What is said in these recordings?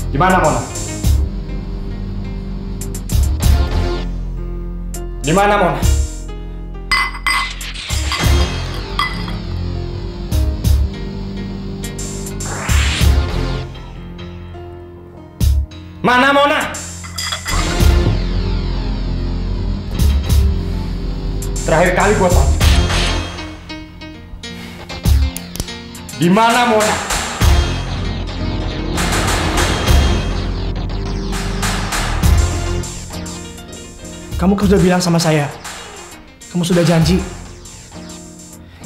Di mana Mona? Di mana Mona? Mana Mona? Terakhir kali gua tanya. Di mana Mona? Kamu kan sudah bilang sama saya. Kamu sudah janji.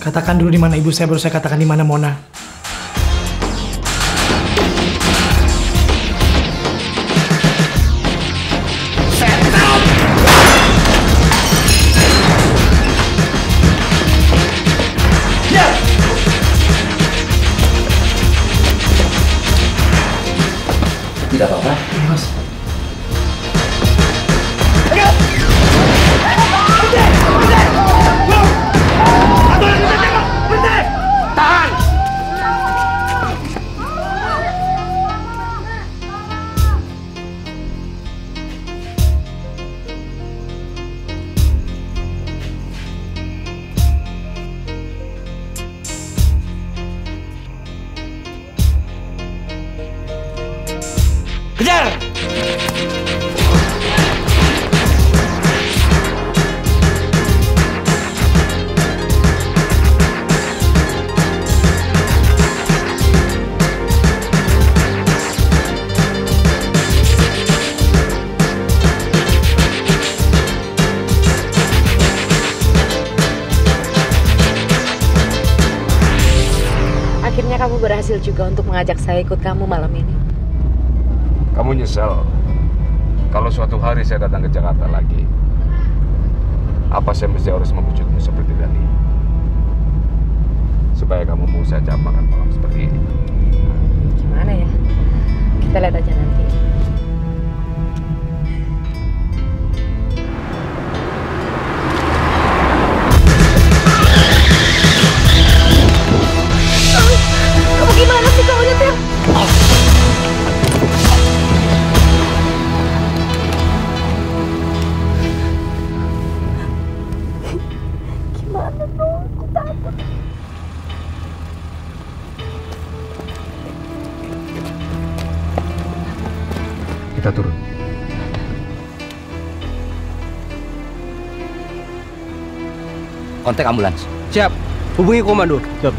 Katakan dulu di mana ibu saya, baru saya katakan di mana Mona. Tidak apa-apa. Mas. Kejar! Akhirnya kamu berhasil juga untuk mengajak saya ikut kamu malam ini. Kamu nyesel kalau suatu hari saya datang ke Jakarta lagi. Apa saya mesti harus membujukmu seperti tadi? Supaya kamu mau saya ajak makan malam seperti ini. Gimana ya? Kita lihat aja nanti. Kamu gimana sih kamu nyetir? Gimana dong? Aku takut. Kita turun. Kontak ambulans. Siap. Hubungi komando. Siap.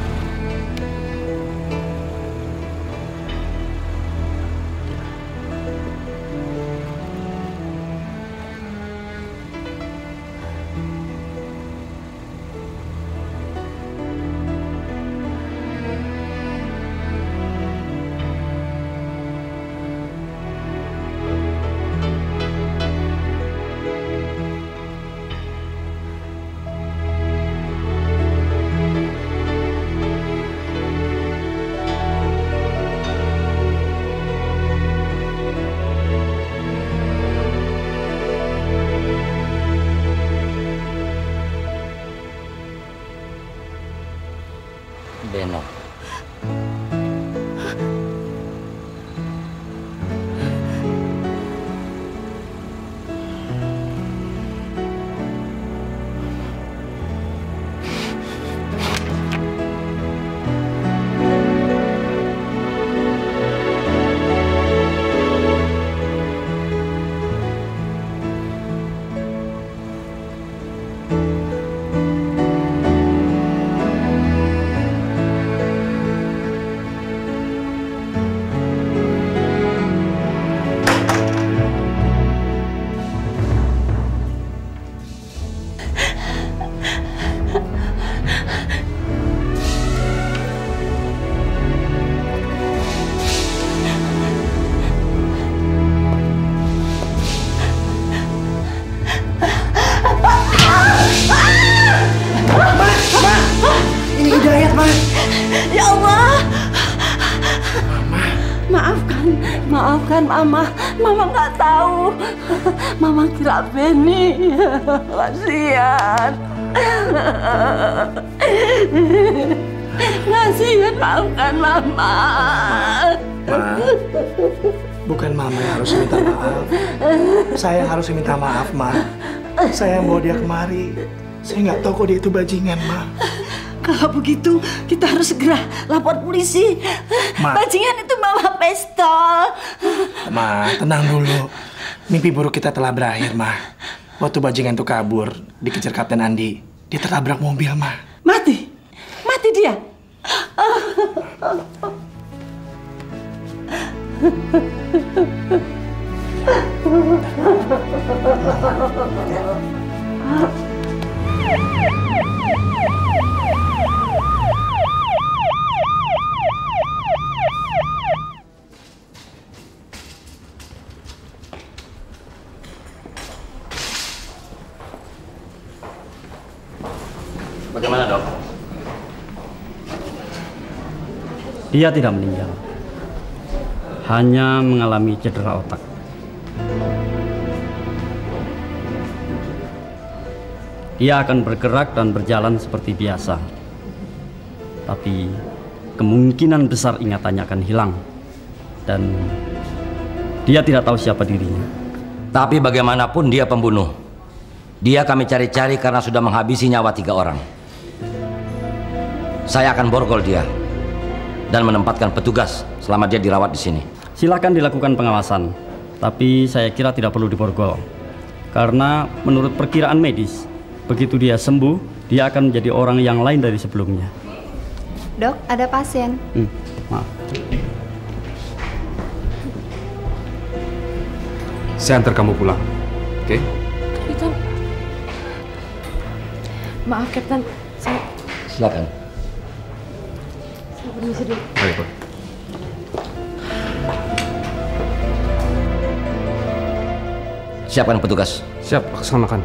Beno. Maafkan Mama, Mama nggak tahu. Mama kira Benny. Kasihan. Kasihan, maafkan Mama. Bukan mama yang harus minta maaf. Saya yang harus minta maaf, Ma. Saya yang bawa dia kemari. Saya nggak tahu kok dia itu bajingan, Ma. Kalau begitu, kita harus segera lapor polisi. Ma. Bajingan itu bawa pistol. Ma, tenang dulu. Mimpi buruk kita telah berakhir, Ma. Waktu bajingan itu kabur, dikejar Kapten Andi. Dia tertabrak mobil, Ma. Mati? Mati dia? Bagaimana, Dok? Dia tidak meninggal. Hanya mengalami cedera otak. Dia akan bergerak dan berjalan seperti biasa. Tapi kemungkinan besar ingatannya akan hilang. Dan dia tidak tahu siapa dirinya. Tapi bagaimanapun dia pembunuh. Dia kami cari-cari karena sudah menghabisi nyawa 3 orang. Saya akan borgol dia dan menempatkan petugas selama dia dirawat di sini. Silakan dilakukan pengawasan. Tapi saya kira tidak perlu diborgol. Karena menurut perkiraan medis, begitu dia sembuh, dia akan menjadi orang yang lain dari sebelumnya. Dok, ada pasien. Maaf. Saya antar kamu pulang, oke? Itu. Maaf, Kapten. Saya Silakan. permisi dulu. Ayo, Pak. Siapkan petugas. Siap, laksanakan.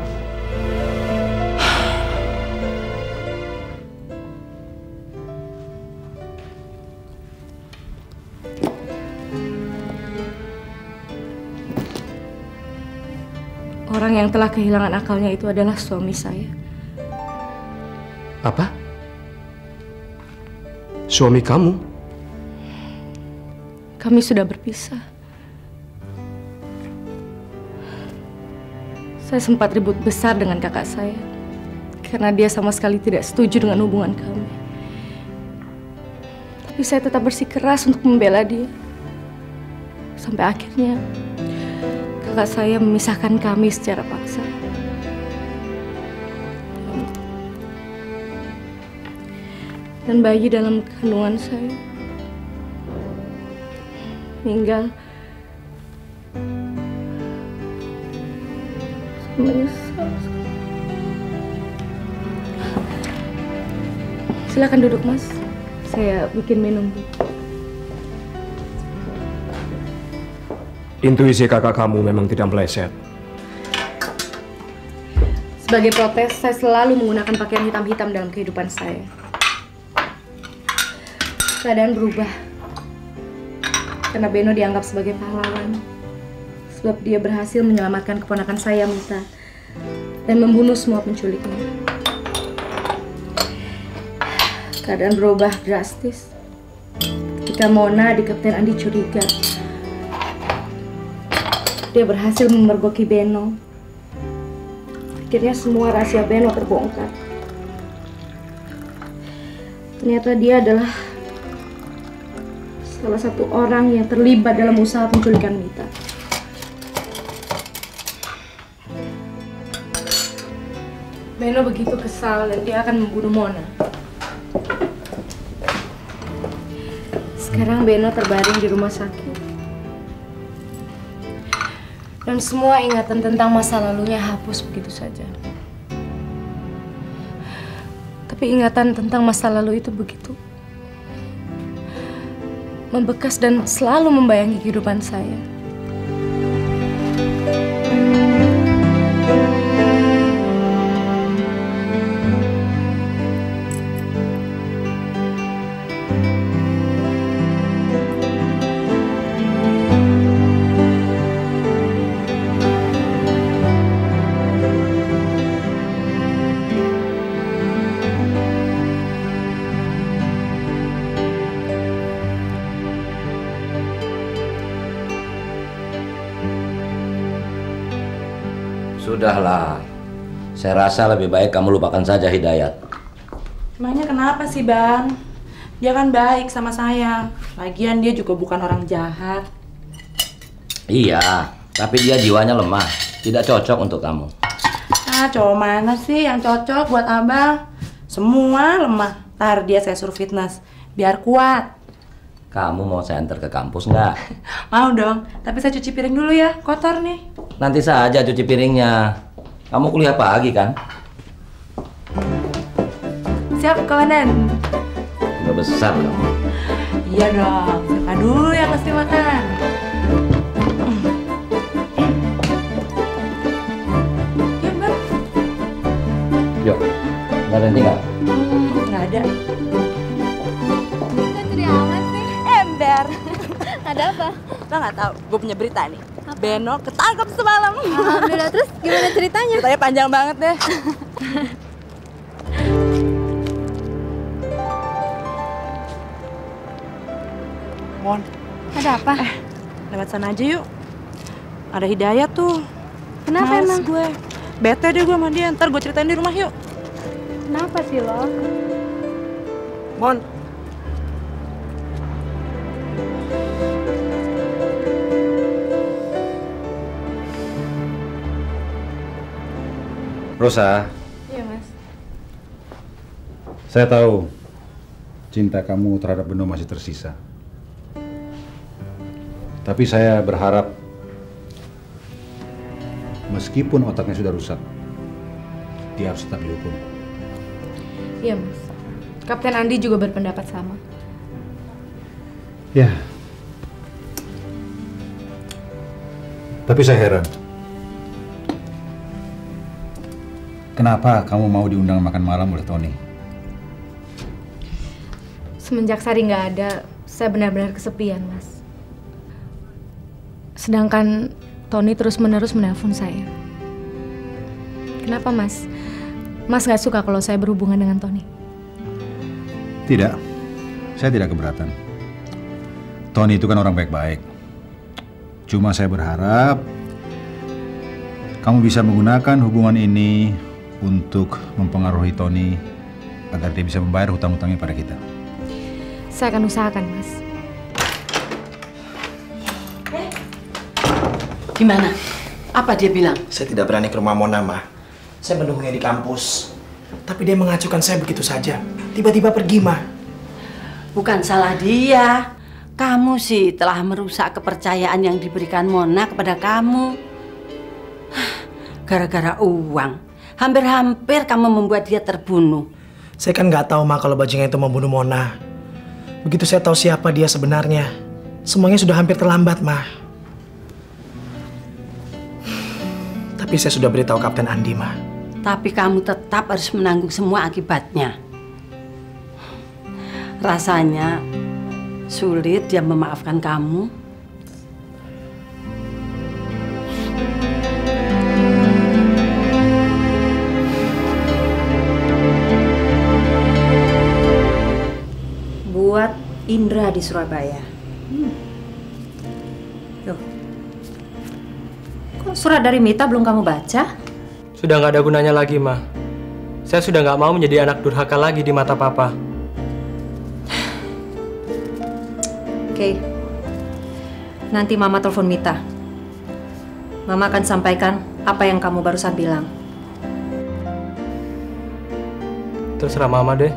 Orang yang telah kehilangan akalnya itu adalah suami saya. Apa? Suami kamu? Kami sudah berpisah. Saya sempat ribut besar dengan kakak saya karena dia sama sekali tidak setuju dengan hubungan kami. Tapi saya tetap bersikeras untuk membela dia. Sampai akhirnya kakak saya memisahkan kami secara paksa. Dan bayi dalam kandungan saya meninggal. Menyesal. Silakan duduk, Mas. Saya bikin minum dulu. Intuisi kakak kamu memang tidak meleset. Sebagai protes, saya selalu menggunakan pakaian hitam-hitam dalam kehidupan saya. Keadaan berubah karena Beno dianggap sebagai pahlawan. Sebab dia berhasil menyelamatkan keponakan saya, Mita, dan membunuh semua penculiknya. Keadaan berubah drastis ketika Mona di Kapten Andi curiga. Dia berhasil memergoki Beno. Akhirnya semua rahasia Beno terbongkar. Ternyata dia adalah salah satu orang yang terlibat dalam usaha penculikan Mita. Beno begitu kesal dan dia akan membunuh Mona. Sekarang Beno terbaring di rumah sakit. Dan semua ingatan tentang masa lalunya hapus begitu saja. Tapi ingatan tentang masa lalu itu begitu membekas dan selalu membayangi kehidupan saya. Sudahlah. Saya rasa lebih baik kamu lupakan saja Hidayat. Emangnya kenapa sih, Bang? Dia kan baik sama saya. Lagian dia juga bukan orang jahat. Iya, tapi dia jiwanya lemah. Tidak cocok untuk kamu. Ah, cowok mana sih yang cocok buat abang? Semua lemah. Ntar dia saya suruh fitness, biar kuat. Kamu mau saya antar ke kampus nggak? Mau dong, tapi saya cuci piring dulu ya, kotor nih. Nanti saja cuci piringnya. Kamu kuliah pagi kan? Siap, kawanan. Udah besar kamu. Iya dong, siapa dulu yang mesti makan? Ya, Bang. Yuk, nggak ada yang tinggal. Nggak ada. Sedih amat sih. Ember. Ada apa? Lo nggak tahu, gue punya berita nih. Beno ketangkep semalam. Alhamdulillah, terus gimana ceritanya? Ceritanya panjang banget deh. Mon, Ada apa? Lewat sana aja yuk. Ada Hidayat tuh. Kenapa Males emang? gue. Bete deh gue sama dia. Ntar gue ceritain di rumah yuk. Kenapa sih lo? Mon. Rosa, Iya, Mas. saya tahu cinta kamu terhadap Beno masih tersisa. Tapi saya berharap meskipun otaknya sudah rusak, dia harus tetap dihukum. Iya, Mas. Kapten Andi juga berpendapat sama. Ya. Tapi saya heran. Kenapa kamu mau diundang makan malam oleh Tony? Semenjak Sari nggak ada, saya benar-benar kesepian, Mas. Sedangkan Tony terus-menerus menelpon saya. Kenapa, Mas? Mas nggak suka kalau saya berhubungan dengan Tony? Tidak, saya tidak keberatan. Tony itu kan orang baik-baik. Cuma saya berharap kamu bisa menggunakan hubungan ini untuk mempengaruhi Tony agar dia bisa membayar hutang-hutangnya pada kita. Saya akan usahakan, Mas. Gimana? Apa dia bilang? Saya tidak berani ke rumah Mona, Ma. Saya menunggunya di kampus. Tapi dia mengacukan saya begitu saja. Tiba-tiba pergi, Ma. Bukan salah dia. Kamu sih telah merusak kepercayaan yang diberikan Mona kepada kamu. Gara-gara uang. Hampir-hampir kamu membuat dia terbunuh. Saya kan nggak tahu, Ma, kalau bajingan itu membunuh Mona. Begitu saya tahu siapa dia sebenarnya, semuanya sudah hampir terlambat, Ma. Tapi saya sudah beritahu Kapten Andi, Ma. Tapi kamu tetap harus menanggung semua akibatnya. Rasanya sulit dia memaafkan kamu. Buat Indra di Surabaya. Loh, kok surat dari Mita belum kamu baca? Sudah nggak ada gunanya lagi, Ma. Saya sudah nggak mau menjadi anak durhaka lagi di mata Papa. Oke, nanti Mama telepon Mita. Mama akan sampaikan apa yang kamu barusan bilang. Terserah Mama deh.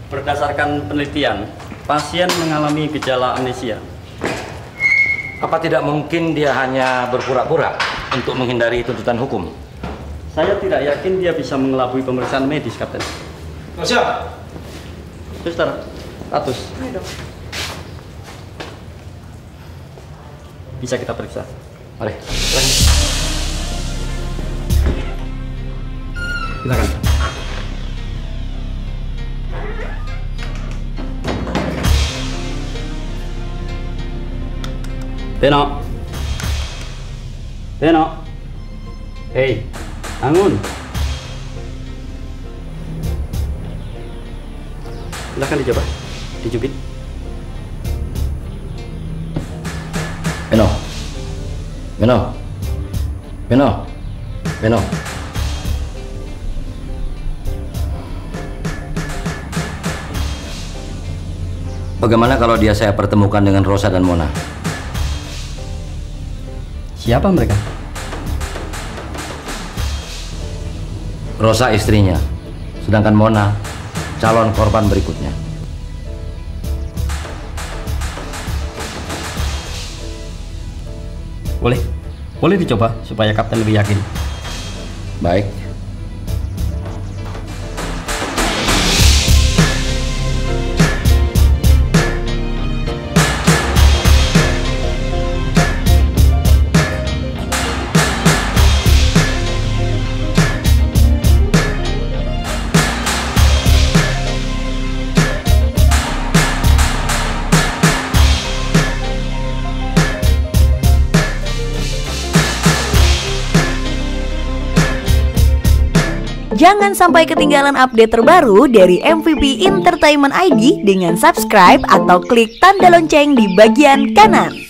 Berdasarkan penelitian, pasien mengalami gejala amnesia. Apa tidak mungkin dia hanya berpura-pura untuk menghindari tuntutan hukum? Saya tidak yakin dia bisa mengelabui pemeriksaan medis, Kapten. Siap. Suster, status. bisa kita periksa. Mari. Silakan. Teno. Teno. Hei, bangun. Silahkan dicoba, dicubit. Beno. Beno. Beno. Beno. Bagaimana kalau dia saya pertemukan dengan Rosa dan Mona? Siapa mereka? Rosa istrinya, sedangkan Mona calon korban berikutnya. Boleh dicoba supaya Kapten lebih yakin. Baik. Jangan sampai ketinggalan update terbaru dari MVP Entertainment ID dengan subscribe atau klik tanda lonceng di bagian kanan.